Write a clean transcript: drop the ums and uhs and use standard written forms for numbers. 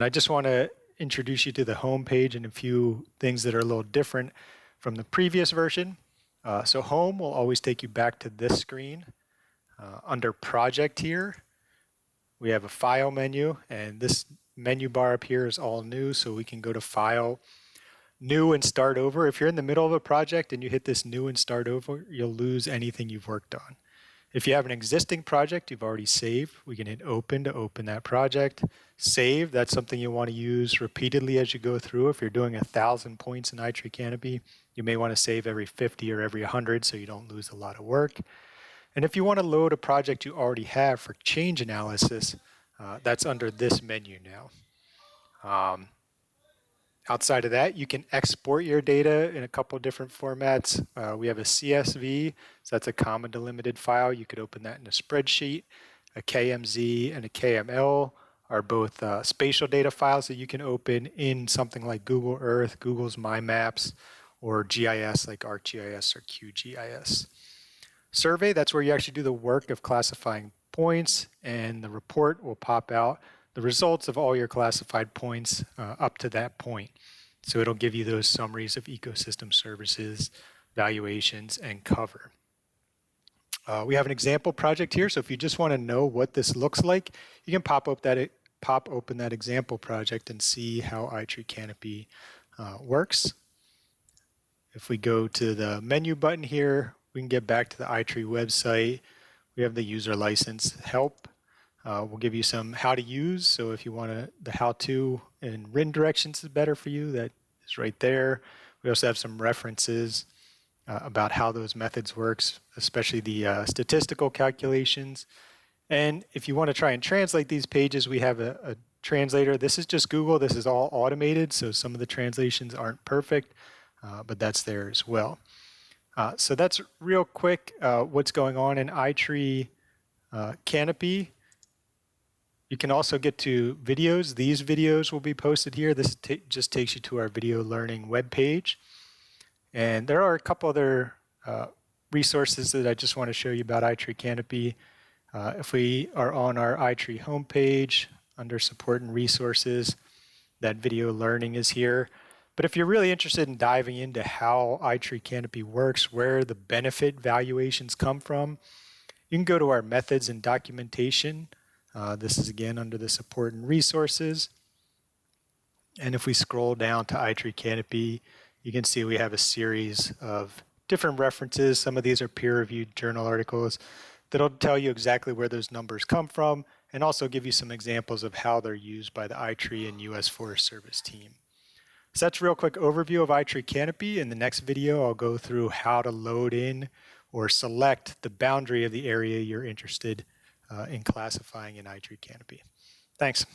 I just want to introduce you to the home page and a few things that are a little different from the previous version. So home will always take you back to this screen. Under project here, we have a file menu, and this menu bar up here is all new, so we can go to file, new, and start over. If you're in the middle of a project and you hit this new and start over, you'll lose anything you've worked on. If you have an existing project you've already saved, we can hit open to open that project. Save, that's something you want to use repeatedly as you go through. If you're doing 1,000 points in iTree Canopy, you may want to save every 50 or every 100 so you don't lose a lot of work. And if you want to load a project you already have for change analysis, that's under this menu now. Outside of that, you can export your data in a couple of different formats. We have a CSV, so that's a comma delimited file. You could open that in a spreadsheet. A KMZ and a KML are both spatial data files that you can open in something like Google Earth, Google's My Maps, or GIS like ArcGIS or QGIS. Survey, that's where you actually do the work of classifying points, and the report will pop out the results of all your classified points up to that point. So it'll give you those summaries of ecosystem services, valuations, and cover. We have an example project here, so if you just want to know what this looks like, you can pop open that example project and see how iTree Canopy works. If we go to the menu button here, we can get back to the iTree website. We have the user license help. We'll give you some how to use. So if you want the how to and written directions is better for you, that is right there. We also have some references about how those methods works, especially the statistical calculations. And if you want to try and translate these pages, we have a translator. This is just Google. This is all automated, so some of the translations aren't perfect, but that's there as well. So that's real quick what's going on in iTree Canopy. You can also get to videos. These videos will be posted here. This just takes you to our video learning webpage. And there are a couple other resources that I just want to show you about iTree Canopy. If we are on our iTree homepage under support and resources, that video learning is here. But if you're really interested in diving into how iTree Canopy works, where the benefit valuations come from, you can go to our methods and documentation. This is again under the support and resources. And if we scroll down to iTree Canopy, you can see we have a series of different references. Some of these are peer-reviewed journal articles that'll tell you exactly where those numbers come from and also give you some examples of how they're used by the iTree and U.S. Forest Service team. So that's a real quick overview of iTree Canopy. In the next video, I'll go through how to load in or select the boundary of the area you're interested in classifying in iTree Canopy. Thanks.